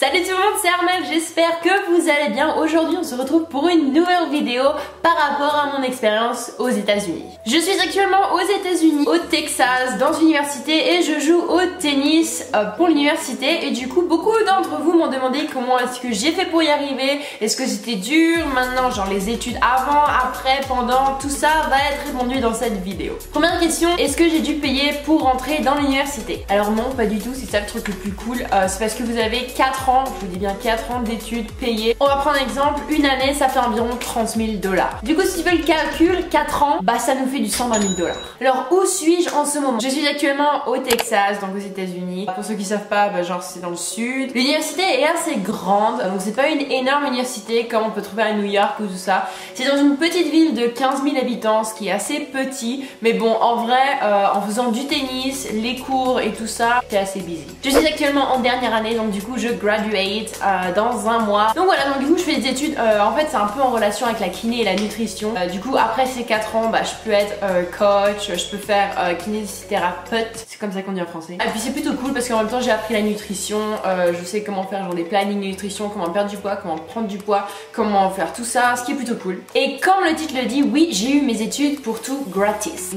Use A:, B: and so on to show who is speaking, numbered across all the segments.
A: Salut tout le monde, c'est Armelle, j'espère que vous allez bien. Aujourd'hui on se retrouve pour une nouvelle vidéo par rapport à mon expérience aux États-Unis. Je suis actuellement aux États-Unis, au Texas, dans une université et je joue au tennis pour l'université. Et du coup beaucoup d'entre vous m'ont demandé comment est-ce que j'ai fait pour y arriver. Est-ce que c'était dur, maintenant genre les études avant, après, pendant, tout ça va être répondu dans cette vidéo. Première question, est-ce que j'ai dû payer pour rentrer dans l'université? Alors non, pas du tout, c'est ça le truc le plus cool. C'est parce que vous avez 4 ans, je vous dis bien 4 ans d'études payées. On va prendre un exemple, une année ça fait environ 30 000 $. Du coup si tu fais le calcul, 4 ans, bah ça nous fait du 120 000 $. Alors où suis-je en ce moment? Je suis actuellement au Texas, donc aux États-Unis. Pour ceux qui savent pas, bah genre c'est dans le sud. L'université est assez grande, donc c'est pas une énorme université comme on peut trouver à New York ou tout ça. C'est dans une petite ville de 15 000 habitants, ce qui est assez petit. Mais bon, en vrai, en faisant du tennis, les cours et tout ça, c'est assez busy. Je suis actuellement en dernière année, donc du coup je graduate dans un mois. Donc voilà, donc du coup je fais des études, en fait c'est un peu en relation avec la kiné et la nutrition. Du coup après ces 4 ans, bah je peux être coach, je peux faire kinésithérapeute, c'est comme ça qu'on dit en français. Et puis c'est plutôt cool parce qu'en même temps j'ai appris la nutrition, je sais comment faire genre des plannings de nutrition, comment perdre du poids, comment prendre du poids, comment faire tout ça, ce qui est plutôt cool. Et comme le titre le dit, oui j'ai eu mes études pour tout gratis.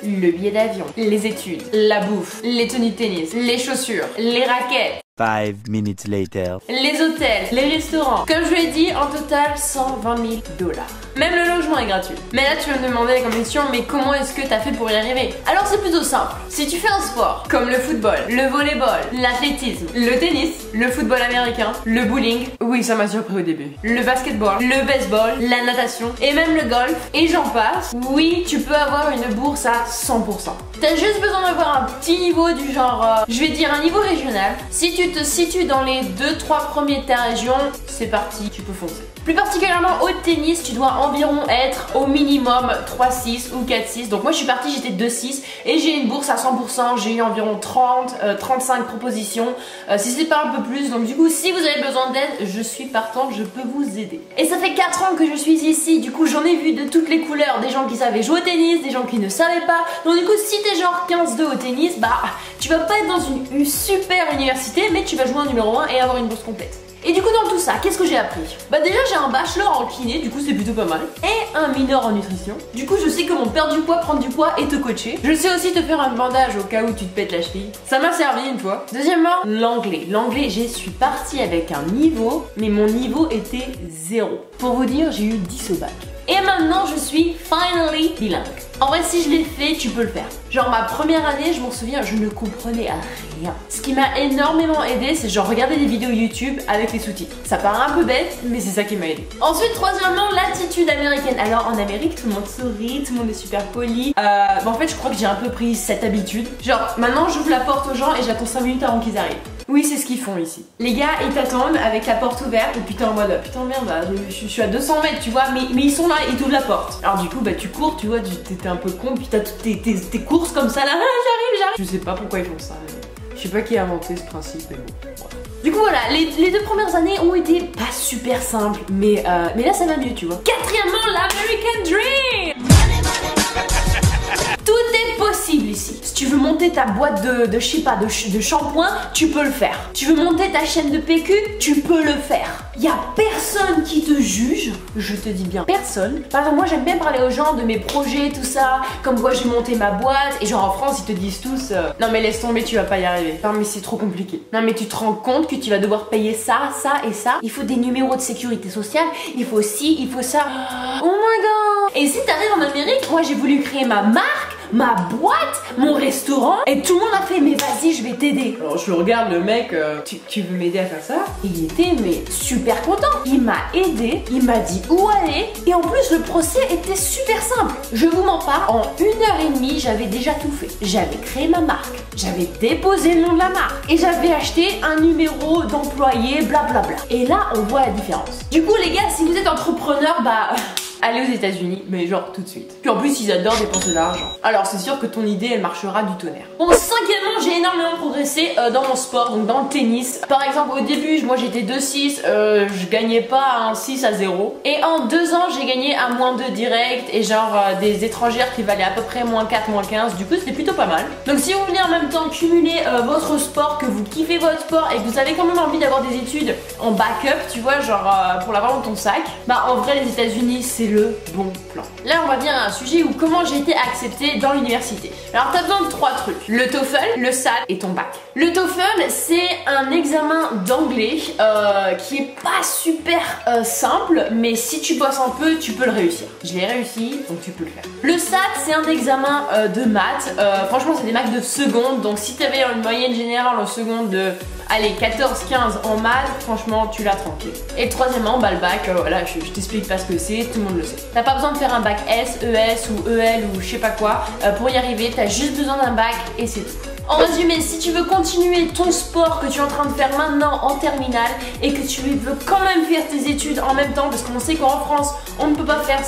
A: Le billet d'avion, les études, la bouffe, les tenues de tennis, les chaussures, les raquettes.
B: 5 minutes later.
A: Les hôtels, les restaurants. Comme je vous l'ai dit, en total 120 000 $. Même le logement est gratuit. Mais là tu vas me demander comme question, mais comment est-ce que t'as fait pour y arriver? Alors c'est plutôt simple. Si tu fais un sport comme le football, le volleyball, l'athlétisme, le tennis, le football américain, le bowling, oui ça m'a surpris au début, le basketball, le baseball, la natation et même le golf et j'en passe, oui tu peux avoir une bourse à 100%. T'as juste besoin d'avoir un petit niveau du genre, je vais dire un niveau régional. Si tu te situes dans les 2-3 premiers de ta région, c'est parti, tu peux foncer. Plus particulièrement au tennis, tu dois environ être au minimum 3-6 ou 4-6. Donc moi je suis partie, j'étais 2-6 et j'ai une bourse à 100%, j'ai eu environ 30-35 propositions, si c'est pas un peu plus. Donc du coup si vous avez besoin d'aide, je suis partante, je peux vous aider. Et ça fait 4 ans que je suis ici, du coup j'en ai vu de toutes les couleurs, des gens qui savaient jouer au tennis, des gens qui ne savaient pas. Donc du coup si t'es genre 15-2 au tennis, bah tu vas pas être dans une super université, mais tu vas jouer en numéro 1 et avoir une bourse complète. Et du coup dans tout ça, qu'est-ce que j'ai appris? Bah déjà j'ai un bachelor en kiné, du coup c'est plutôt pas mal. Et un minor en nutrition. Du coup je sais comment perdre du poids, prendre du poids et te coacher. Je sais aussi te faire un bandage au cas où tu te pètes la cheville. Ça m'a servi une fois. Deuxièmement, l'anglais. L'anglais, je suis partie avec un niveau, mais mon niveau était 0. Pour vous dire, j'ai eu 10 au bac. Et maintenant je suis finally bilingue. En vrai si je l'ai fait, tu peux le faire. Genre ma première année, je m'en souviens, je ne comprenais rien. Ce qui m'a énormément aidé, c'est genre regarder des vidéos YouTube avec les sous-titres. Ça paraît un peu bête, mais c'est ça qui m'a aidé. Ensuite, troisièmement, l'attitude américaine. Alors en Amérique, tout le monde sourit, tout le monde est super poli. En fait, je crois que j'ai un peu pris cette habitude. Genre maintenant, j'ouvre la porte aux gens et j'attends 5 minutes avant qu'ils arrivent. Oui, c'est ce qu'ils font ici. Les gars, ils t'attendent avec la porte ouverte et puis t'es en mode putain merde, bah, je suis à 200 mètres, tu vois, mais ils sont là, ils t'ouvrent la porte. Alors du coup, bah tu cours, tu vois, t'es un peu con, puis t'as toutes tes courses comme ça là, j'arrive. Je sais pas pourquoi ils font ça, mais je sais pas qui a inventé ce principe, mais bon. Du coup voilà, les 2 premières années ont été pas super simples, mais là ça va mieux, tu vois. Quatrièmement, l'American Dream. Tout est possible ici. Si tu veux monter ta boîte de je sais pas, de shampoing, tu peux le faire. Tu veux monter ta chaîne de PQ, tu peux le faire. Y a personne qui te juge, je te dis bien personne. Par exemple, moi j'aime bien parler aux gens de mes projets, tout ça, comme quoi j'ai monté ma boîte, et genre en France ils te disent tous non mais laisse tomber, tu vas pas y arriver. Non mais c'est trop compliqué. Non mais tu te rends compte que tu vas devoir payer ça, ça et ça. Il faut des numéros de sécurité sociale, il faut ci, il faut ça. Oh my god. Et si t'arrives en Amérique, moi j'ai voulu créer ma marque, ma boîte, mon restaurant, et tout le monde a fait mais vas-y je vais t'aider. Alors je regarde le mec, tu veux m'aider à faire ça? Et il était mais super content. Il m'a aidé, il m'a dit où aller, et en plus le procès était super simple. Je vous mens pas, en 1h30 j'avais déjà tout fait. J'avais créé ma marque, j'avais déposé le nom de la marque et j'avais acheté un numéro d'employé, blablabla. Et là on voit la différence. Du coup les gars, si vous êtes entrepreneur, bah aller aux États-Unis, mais genre tout de suite. Puis en plus, ils adorent dépenser de l'argent. Alors c'est sûr que ton idée, elle marchera du tonnerre. Bon, cinquièmement, j'ai énormément progressé dans mon sport, donc dans le tennis. Par exemple, au début, moi j'étais 2-6, je gagnais pas un 6-0. Et en 2 ans, j'ai gagné un -2 direct et genre des étrangères qui valaient à peu près -4, -15. Du coup, c'était plutôt pas mal. Donc si vous voulez en même temps cumuler votre sport, que vous kiffez votre sport et que vous avez quand même envie d'avoir des études en backup, tu vois, genre pour l'avoir dans ton sac, bah en vrai, les États-Unis, c'est le bon plan. Là, on va venir à un sujet où comment j'ai été acceptée dans l'université. Alors, t'as besoin de 3 trucs. Le TOEFL, le SAT et ton bac. Le TOEFL, c'est un examen d'anglais qui est pas super simple, mais si tu bosses un peu, tu peux le réussir. Je l'ai réussi, donc tu peux le faire. Le SAT, c'est un examen de maths. Franchement, c'est des maths de seconde, donc si t'avais une moyenne générale en seconde de, allez, 14-15 en maths, franchement, tu l'as tranquille. Et troisièmement, bah le bac, voilà, je t'explique pas ce que c'est, tout le monde le sait. T'as pas besoin de faire un bac S, ES ou EL ou je sais pas quoi pour y arriver, t'as juste besoin d'un bac et c'est tout. En résumé, si tu veux continuer ton sport que tu es en train de faire maintenant en terminale et que tu veux quand même faire tes études en même temps, parce qu'on sait qu'en France, on ne peut pas faire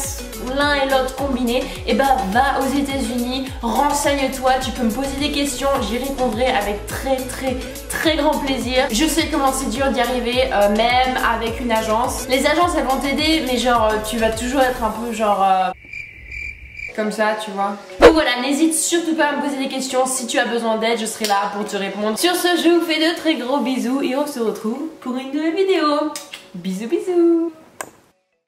A: l'un et l'autre combiné, et bah va aux États-Unis, renseigne-toi, tu peux me poser des questions, j'y répondrai avec très grand plaisir. Je sais comment c'est dur d'y arriver, même avec une agence. Les agences, elles vont t'aider, mais genre, tu vas toujours être un peu genre... comme ça, tu vois. Donc voilà, n'hésite surtout pas à me poser des questions. Si tu as besoin d'aide, je serai là pour te répondre. Sur ce, je vous fais de très gros bisous et on se retrouve pour une nouvelle vidéo. Bisous bisous.